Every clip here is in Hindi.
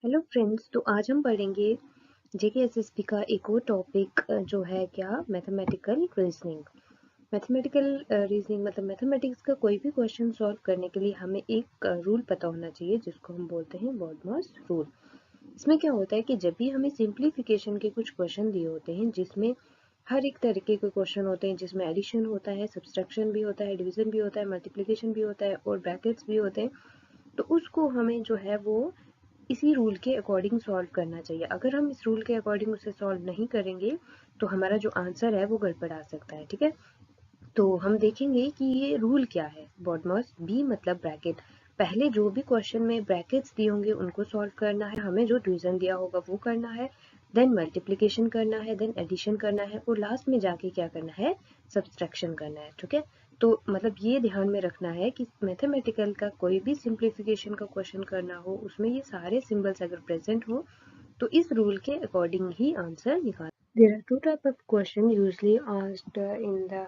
हेलो फ्रेंड्स, तो आज हम पढ़ेंगे जेकेएसएसपी का एक और टॉपिक जो है क्या मैथमेटिकल रीजनिंग। मैथमेटिकल रीजनिंग मतलब मैथमेटिक्स का कोई भी क्वेश्चन सॉल्व करने के लिए हमें एक रूल पता होना चाहिए जिसको हम बोलते हैं बॉडमॉस रूल। इसमें क्या होता है कि जब भी हमें सिंप्लीफिकेशन के कुछ क्वेश्चन दिए होते हैं जिसमें हर एक तरीके के क्वेश्चन होते हैं, जिसमें एडिशन होता है, सब्सट्रैक्शन भी होता है, डिवीजन भी होता है, मल्टीप्लिकेशन भी होता है और ब्रैकेट्स भी होते हैं, तो उसको हमें जो है वो इसी रूल के अकॉर्डिंग सॉल्व करना चाहिए। अगर हम इस रूल के अकॉर्डिंग उसे सॉल्व नहीं करेंगे तो हमारा जो आंसर है वो गड़बड़ा सकता है। ठीक है, तो हम देखेंगे कि ये रूल क्या है। बॉडमॉस बी मतलब ब्रैकेट, पहले जो भी क्वेश्चन में ब्रैकेट्स दिए होंगे उनको सॉल्व करना है, हमें जो डिवीजन दिया होगा वो करना है, देन मल्टीप्लिकेशन करना है, देन एडिशन करना है और लास्ट में जाके क्या करना है, सब्सट्रैक्शन करना है। ठीक है, तो मतलब ये ध्यान में रखना है कि मैथमेटिकल का कोई भी सिंप्लीफिकेशन का क्वेश्चन करना हो उसमें ये सारे सिंबल्स अगर प्रेजेंट हो तो इस रूल के अकॉर्डिंग ही आंसर निकाल। There are two types of questions usually asked in the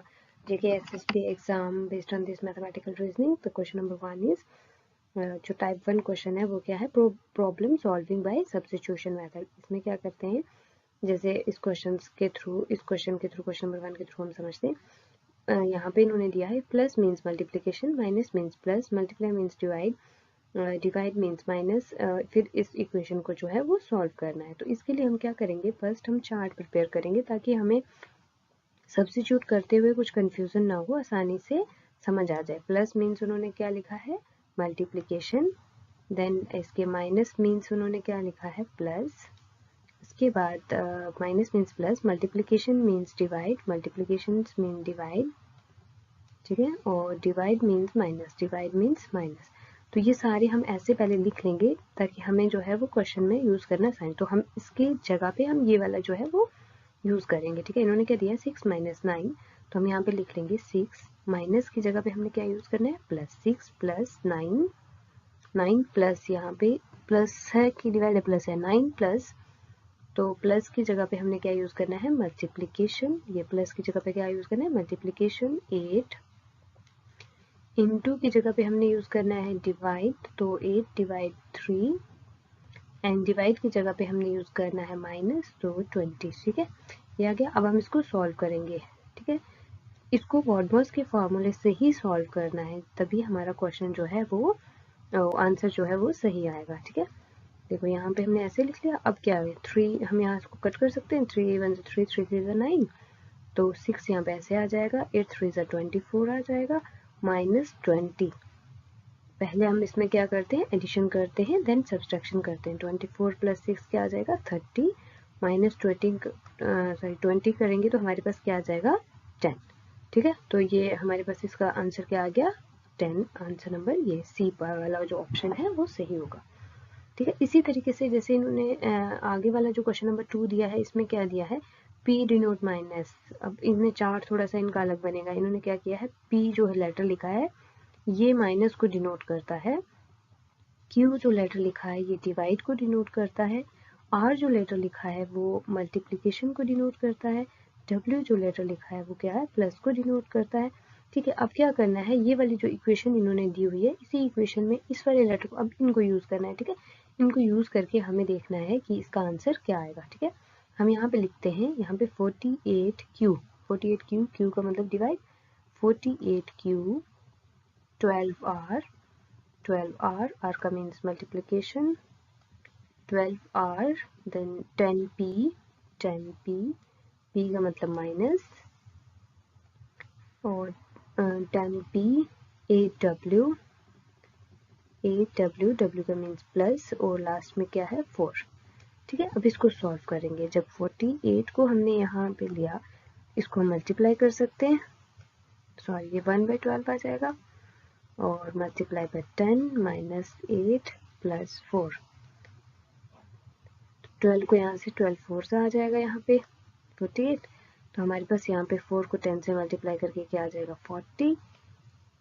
JKSSP exam based on this mathematical reasoning. The question number one is जो टाइप 1 क्वेश्चन है वो क्या है, problem solving by substitution method. इसमें क्या करते हैं, जैसे इस क्वेश्चन के थ्रू क्वेश्चन नंबर 1 के थ्रू हम समझते हैं। यहाँ पे इन्होंने दिया है plus means multiplication, minus means plus, multiply means divide, divide means minus, फिर इस इक्वेशन को जो है वो सॉल्व करना है। तो इसके लिए हम क्या करेंगे, फर्स्ट हम चार्ट प्रिपेयर करेंगे ताकि हमें सब्स्टिट्यूट करते हुए कुछ कंफ्यूजन ना हो, आसानी से समझ आ जाए। प्लस मीन्स उन्होंने क्या लिखा है, मल्टीप्लिकेशन, देन इसके माइनस मीन्स उन्होंने क्या लिखा है, प्लस, इसके बाद minus means plus, multiplication means divide, multiplication mean divide, ठीक है, और divide means minus, divide means minus. तो ये सारे हम ऐसे पहले लिख लेंगे ताकि हमें जो है वो क्वेश्चन में यूज करना आसान। तो हम इसके जगह पे हम ये वाला जो है वो यूज करेंगे। ठीक है, इन्होंने क्या दिया, 6 माइनस 9, तो हम यहाँ पे लिख लेंगे 6, माइनस की जगह पे हमने क्या यूज करना है, प्लस, 6 प्लस 9, 9 प्लस, यहाँ पे प्लस है कि डिवाइड है, प्लस है, 9 प्लस, तो प्लस की जगह पे हमने क्या यूज करना है, मल्टीप्लिकेशन, ये प्लस की जगह पे क्या यूज करना है, मल्टीप्लिकेशन, 8 इनटू की जगह पे हमने यूज करना है डिवाइड, तो 8 डिवाइड 3, एंड डिवाइड की जगह पे हमने यूज करना है माइनस, तो 20। ठीक है, ये आ गया। अब हम इसको सॉल्व करेंगे। ठीक है, इसको बॉडमॉस के फॉर्मूले से ही सॉल्व करना है, तभी हमारा क्वेश्चन जो है वो आंसर जो है वो सही आएगा। ठीक है, देखो यहाँ पे हमने ऐसे लिख लिया। अब क्या है, 3 हम यहाँ इसको कट कर सकते हैं, 3 1 3, 3 3 9, तो 6 यहाँ पे ऐसे आ जाएगा, 8 3 24 आ जाएगा, माइनस 20। पहले हम इसमें क्या करते हैं, एडिशन करते हैं, देन सब्सट्रैक्शन करते हैं। 24 प्लस 6 क्या आ जाएगा, 30, माइनस 20 करेंगे तो हमारे पास क्या आ जाएगा, 10। ठीक है, तो ये हमारे पास इसका आंसर क्या आ गया, 10। आंसर नंबर ये सी वाला जो ऑप्शन है वो सही होगा। ठीक है, इसी तरीके से जैसे इन्होंने आगे वाला जो क्वेश्चन नंबर 2 दिया है, इसमें क्या दिया है, P डिनोट माइनस। अब इनमें चार्ट थोड़ा सा इनका अलग बनेगा। इन्होंने क्या किया है, P जो है लेटर लिखा है ये माइनस को डिनोट करता है, Q जो लेटर लिखा है ये डिवाइड को डिनोट करता है, R जो लेटर लिखा है वो मल्टीप्लिकेशन को डिनोट करता है, W जो लेटर लिखा है वो क्या है, प्लस को डिनोट करता है। ठीक है, अब क्या करना है, ये वाली जो इक्वेशन इन्होंने दी हुई है इसी इक्वेशन में इस वाले लेटर को अब इनको यूज करना है। ठीक है, इनको यूज करके हमें देखना है कि इसका आंसर क्या आएगा। ठीक है, हम यहाँ पे लिखते हैं, यहाँ पे 48Q, 48Q, Q का मतलब divide, 48Q 12R, 12R, R का means multiplication, 12R, then 10P, 10P, P का मतलब माइनस, और 10P 8W, 8W, W का मीन्स प्लस, और लास्ट में क्या है, 4। ठीक है, अब इसको सॉल्व करेंगे। जब 48 को हमने यहाँ पे लिया, इसको हम मल्टीप्लाई कर सकते हैं, सॉरी ये 1/12 आ जाएगा, और मल्टीप्लाई बाय 10 माइनस 8 प्लस 4, 12 को यहाँ से 12 4 से आ जाएगा, यहाँ पे 48, तो हमारे पास यहाँ पे 4 को 10 से मल्टीप्लाई करके क्या आ जाएगा, 40,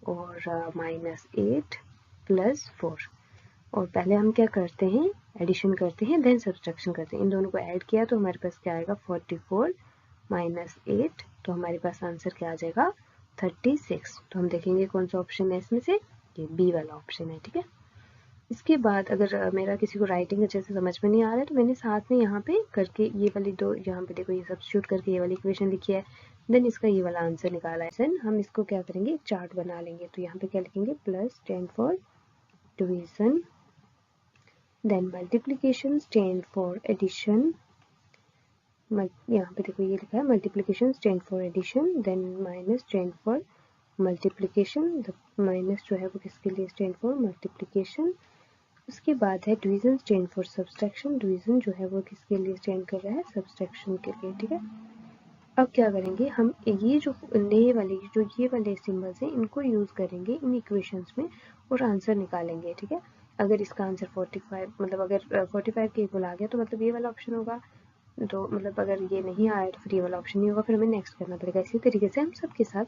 और माइनस 8 प्लस 4। और पहले हम क्या करते हैं, एडिशन करते हैं, देन सब्सट्रैक्शन करते हैं। इन दोनों को ऐड किया तो हमारे पास क्या आएगा, 44 माइनस 8, तो हमारे पास आंसर क्या आ जाएगा, 36। तो हम देखेंगे कौन सा ऑप्शन है इसमें से, ये बी वाला ऑप्शन है। ठीक है, इसके बाद अगर मेरा किसी को राइटिंग अच्छे से समझ में नहीं आ रहा है तो मैंने साथ में यहाँ पे करके ये वाली दो, यहाँ पे देखो ये सब्स्टिट्यूट करके ये वाली इक्वेशन लिखी है, देन इसका ये वाला आंसर निकाला है। देन हम इसको क्या करेंगे, एक चार्ट बना लेंगे। तो यहाँ पे क्या लिखेंगे, plus stand for division, then multiplication stand for addition, यहाँ पे देखो ये लिखा है multiplication stand for addition, then minus stand for multiplication, minus जो है वो किसके लिए स्टैंड फॉर मल्टीप्लीकेशन। उसके बाद है division stand for subtraction, division जो है वो किसके लिए स्टैंड कर रहा है, सब्सट्रैक्शन के लिए, ठीक है। अब क्या करेंगे हम, ये जो नए वाले जो ये वाले सिंबल्स हैं इनको यूज करेंगे इन इक्वेशंस में और आंसर निकालेंगे, ठीक है। अगर इसका आंसर 45 मतलब अगर 45 के इक्वल आ गया तो मतलब ये वाला ऑप्शन होगा, तो मतलब अगर ये नहीं आया तो फिर ये वाला ऑप्शन नहीं होगा, फिर हमें नेक्स्ट करना पड़ेगा। इसी तरीके से हम सबके साथ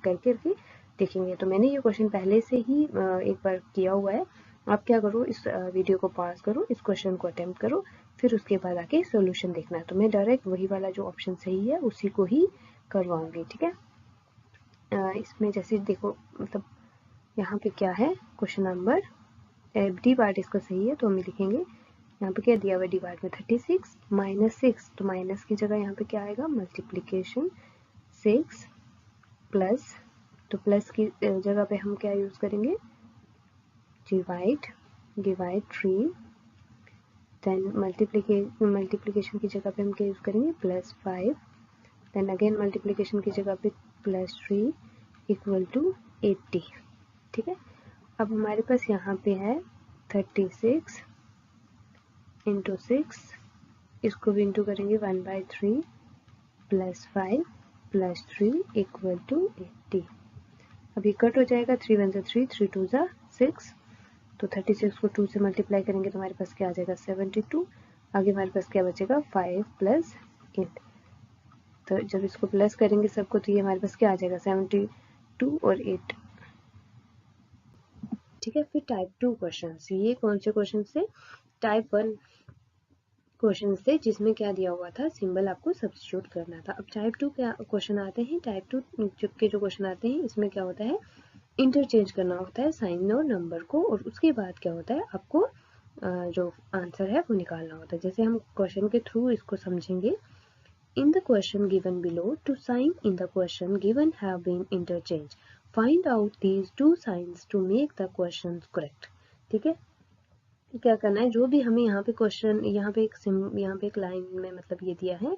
करके देखेंगे। तो मैंने ये क्वेश्चन पहले से ही एक बार किया हुआ है। आप क्या करो, इस वीडियो को पॉज करो, इस क्वेश्चन को अटेम्प्ट करो, फिर उसके बाद आके सॉल्यूशन देखना है। तो मैं डायरेक्ट वही वाला जो ऑप्शन सही है उसी को ही करवाऊंगी, ठीक है। इसमें जैसे देखो मतलब यहाँ पे क्या है, क्वेश्चन नंबर डी पार्ट इसका सही है तो हम लिखेंगे, यहाँ पे क्या दिया हुआ डी पार्ट में 36 माइनस 6, तो माइनस की जगह यहाँ पे क्या आएगा, मल्टीप्लीकेशन 6 प्लस, तो प्लस की जगह पे हम क्या यूज करेंगे, डिवाइड 3, देन मल्टीप्लीकेशन की जगह पे हम क्या यूज करेंगे, +5, देन अगेन मल्टीप्लीकेशन की जगह पे +3 इक्वल टू 80, ठीक है। अब हमारे पास यहाँ पे है 36 इंटू 6, इसको भी इंटू करेंगे 1/3 +5 +3 इक्वल टू 80। अब ये कट हो जाएगा, 3 1 3, 3 2 6, तो 36 को 2 से मल्टीप्लाई करेंगे तो हमारे पास क्या आ जाएगा, 72। आगे हमारे पास क्या बचेगा, 5 + 8, तो जब इसको प्लस करेंगे सबको तो ये हमारे पास क्या आ जाएगा, 72 और 8, ठीक है। फिर टाइप 2 क्वेश्चन, ये कौन से क्वेश्चन से, टाइप 1 क्वेश्चन से जिसमें क्या दिया हुआ था, सिंबल आपको सब्स्टिट्यूट करना था। अब टाइप 2 क्या क्वेश्चन आते हैं, टाइप 2 के जो क्वेश्चन आते हैं इसमें क्या होता है, इंटरचेंज करना होता है साइन और नंबर को, और उसके बाद क्या होता है, आपको जो आंसर है वो निकालना होता है। जैसे हम क्वेश्चन के थ्रू इसको समझेंगे। In the question given below, two signs in the question given have been interchanged. Find out these two signs to make the question correct. ठीक है, क्या करना है, जो भी हमें यहाँ पे क्वेश्चन, यहाँ पे एक लाइन में मतलब ये दिया है।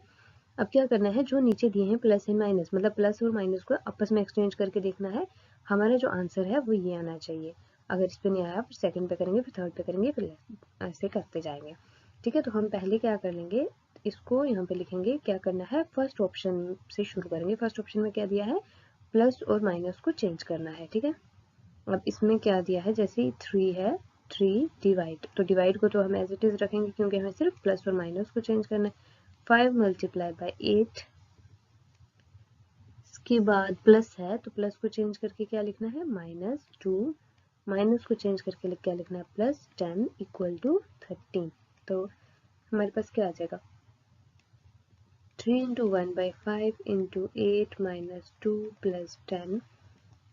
अब क्या करना है, जो नीचे दिए हैं प्लस एंड माइनस, मतलब प्लस और माइनस को आपस में एक्सचेंज करके देखना है, हमारा जो आंसर है वो ये आना चाहिए। अगर इस पे नहीं आया फिर सेकंड पे करेंगे, फिर थर्ड पे करेंगे, फिर ऐसे करते जाएंगे, ठीक है। तो हम पहले क्या कर लेंगे, इसको यहाँ पे लिखेंगे, क्या करना है, फर्स्ट ऑप्शन से शुरू करेंगे। फर्स्ट ऑप्शन में क्या दिया है, प्लस और माइनस को चेंज करना है, ठीक है। अब इसमें क्या दिया है, जैसे 3 है, 3 डिवाइड, तो डिवाइड को तो हम एज इट इज रखेंगे क्योंकि हमें सिर्फ प्लस और माइनस को चेंज करना है। 5 × 8, इसके बाद प्लस है तो प्लस को चेंज करके क्या लिखना है, -2, माइनस को चेंज करके क्या लिखना है, +10 इक्वल टू 13। तो हमारे पास क्या आ जाएगा, 3 × 1/5 × 8 - 2 + 10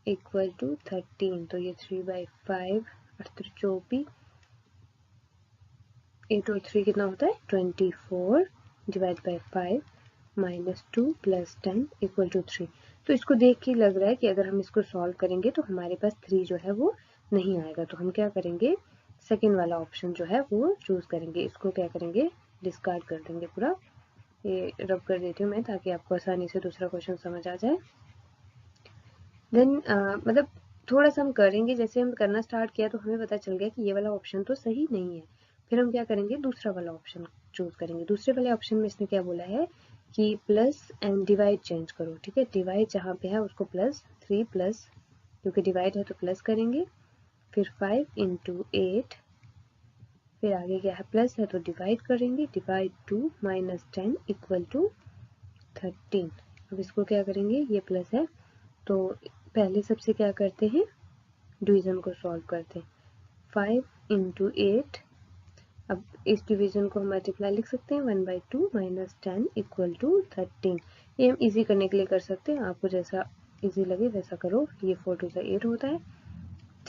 इक्वल टू 13। तो ये 3/5 और 24, 8 और 3 कितना होता है, 24 डिवाइड बाई 5 -2 + 10 इक्वल टू 3। तो इसको देख के लग रहा है कि अगर हम इसको सॉल्व करेंगे तो हमारे पास 3 जो है वो नहीं आएगा। तो हम क्या करेंगे, सेकेंड वाला ऑप्शन जो है वो चूज करेंगे। इसको क्या करेंगे, डिस्कार्ड कर देंगे पूरा। ये रब कर देती हूँ मैं ताकि आपको आसानी से दूसरा क्वेश्चन समझ आ जाए। देन मतलब थोड़ा सा हम करेंगे, जैसे हम करना स्टार्ट किया तो हमें पता चल गया कि ये वाला ऑप्शन तो सही नहीं है। फिर हम क्या करेंगे, दूसरा वाला ऑप्शन चूज करेंगे। दूसरे वाले ऑप्शन में इसने क्या बोला है कि प्लस एंड डिवाइड चेंज करो, ठीक है। डिवाइड जहाँ पे है उसको +3 प्लस, क्योंकि डिवाइड है तो प्लस करेंगे, फिर 5 × 8, फिर आगे क्या है, प्लस है तो डिवाइड करेंगे, डिवाइड 2 - 10 इक्वल टू 13। अब इसको क्या करेंगे, ये प्लस है तो पहले सबसे क्या करते हैं, डिवीजन को सॉल्व करते हैं। 5 × 8, अब इस डिवीजन को हम मल्टीप्लाई लिख सकते हैं, 1/2 - 10 इक्वल टू 13। ये हम इजी करने के लिए कर सकते हैं, आपको जैसा इजी लगे वैसा करो। ये 4 × 2 = 8 होता है,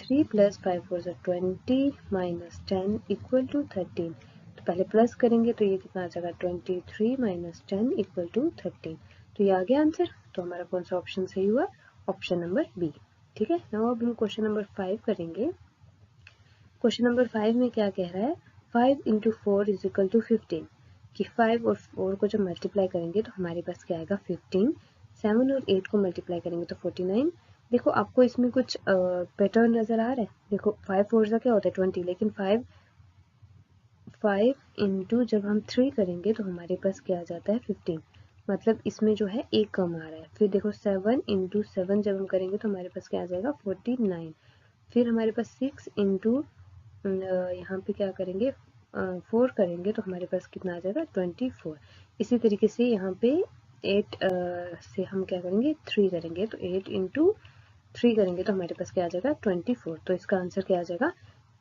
23 प्लस 5 4 20 माइनस 10 इक्वल टू 13। तो पहले प्लस करेंगे तो ये कितना आ जाएगा 23 माइनस 10 इक्वल टू 13। तो ये आ गया आंसर। तो हमारा कौन सा ऑप्शन सही हुआ? Option number B. ठीक है। नाउ अब हम क्वेश्चन नंबर 5 करेंगे। क्वेश्चन नंबर 5 में क्या कह रहा है? 5 इंटू 4 इज इक्वल टू 15 कि 5 और 4 को जब मल्टीप्लाई करेंगे तो हमारे पास क्या आएगा 15। 7 और 8 को मल्टीप्लाई करेंगे तो 49। देखो आपको इसमें कुछ पैटर्न नजर आ रहा है। देखो 5 4 का क्या होता है 20, लेकिन 5 इंटू जब हम 3 करेंगे तो हमारे पास क्या आ जाता है 15। मतलब इसमें जो है एक कम आ रहा है। फिर देखो 7 इंटू 7 जब हम करेंगे तो हमारे पास क्या आ जाएगा 49। फिर हमारे पास 6 इंटू यहाँ पे क्या करेंगे 4 करेंगे तो हमारे पास कितना आ जाएगा 24। इसी तरीके से यहाँ पे 8 से हम क्या करेंगे 3 करेंगे तो 8 इंटू 3 करेंगे तो हमारे पास क्या आ जाएगा 24। तो इसका आंसर क्या आ जाएगा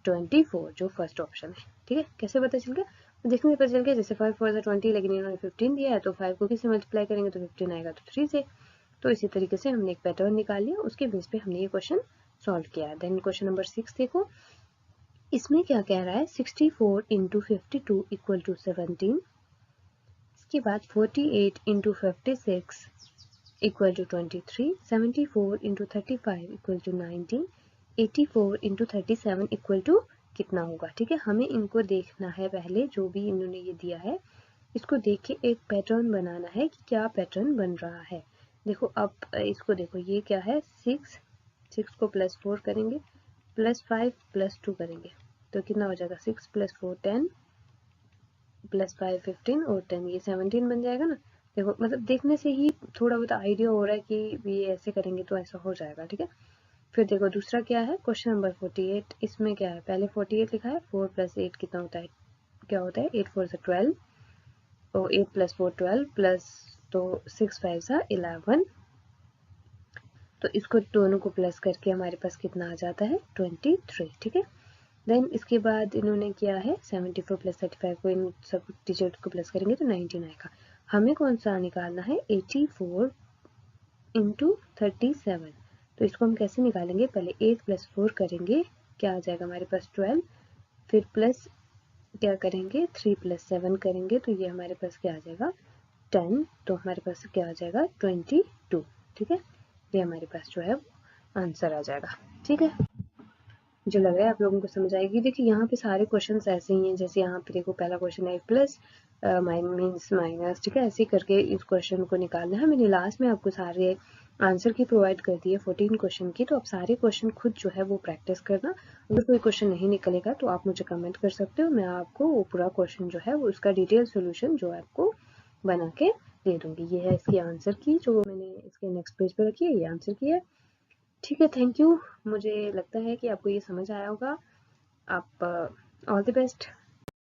24, जो फर्स्ट ऑप्शन है। ठीक है। कैसे पता चल गया? तो देखने से पता चल गया, जैसे 5 4 20 लेकिन इन्होंने 15 दिया है तो 5 को किससे मल्टीप्लाई करेंगे तो 15 आएगा तो 3 से। तो इसी तरीके से हमने एक पैटर्न निकाल लिया, उसके बेस पे हमने ये क्वेश्चन सॉल्व किया। देन क्वेश्चन नंबर 6 देखो। इसमें क्या कह रहा है 64 इंटू 52 इक्वल टू 17। इसके बाद 48 into 56 equal to 23। 74 into 35 equal to 19। 84 into 37 equal to कितना होगा? ठीक है। हमें इनको देखना है पहले, जो भी इन्होंने ये दिया है इसको देख के एक पैटर्न बनाना है कि क्या पैटर्न बन रहा है। देखो अब इसको देखो, ये क्या है 6 को प्लस 4 करेंगे प्लस 5 प्लस 2 करेंगे तो कितना हो जाएगा 6 प्लस 4 10 प्लस 5 15 और 10 ये 17 बन जाएगा ना। देखो मतलब देखने से ही थोड़ा बहुत आइडिया हो रहा है कि ये ऐसे करेंगे तो ऐसा हो जाएगा। ठीक है। फिर देखो दूसरा क्या है क्वेश्चन नंबर 48। इसमें क्या है पहले 48 लिखा है 4 प्लस 8 कितना होता है? क्या होता है 8 4 से 12 और 8 प्लस 4 12 प्लस तो 6 5 सा 11। तो इसको दोनों को प्लस करके हमारे पास कितना आ जाता है 23। ठीक है। देन इसके बाद इन्होंने किया है 74 प्लस 35 को इन सब डिजिट को प्लस करेंगे तो 19 आएगा। हमें कौन सा निकालना है 84 इंटू 37। तो इसको हम कैसे निकालेंगे? पहले 8 प्लस 4 करेंगे, क्या आ जाएगा हमारे पास 12। फिर प्लस क्या करेंगे 3 प्लस 7 करेंगे तो ये हमारे पास क्या आ जाएगा 10। तो हमारे पास क्या आ जाएगा 22। ठीक है। ये हमारे पास जो है आंसर आ जाएगा। ठीक है। मुझे लग रहा है आप लोगों को समझ आएगी। देखिए यहाँ पे सारे क्वेश्चंस ऐसे ही हैं, जैसे यहाँ पे देखो पहला क्वेश्चन है प्लस मीन्स माइनस। ठीक है। ऐसे करके इस क्वेश्चन को निकालना है। मैंने लास्ट में आपको सारे आंसर की प्रोवाइड कर दी है 14 क्वेश्चन की, तो आप सारे क्वेश्चन खुद जो है वो प्रैक्टिस करना। अगर कोई क्वेश्चन नहीं निकलेगा तो आप मुझे कमेंट कर सकते हो, मैं आपको वो पूरा क्वेश्चन जो है वो उसका डिटेल सोल्यूशन जो है आपको बना के दे दूंगी। ये है इसकी आंसर की जो मैंने इसके नेक्स्ट पेज पे रखी है, ये आंसर की है। ठीक है। Thank you. मुझे लगता है कि आपको ये समझ आया होगा। आप ऑल द बेस्ट।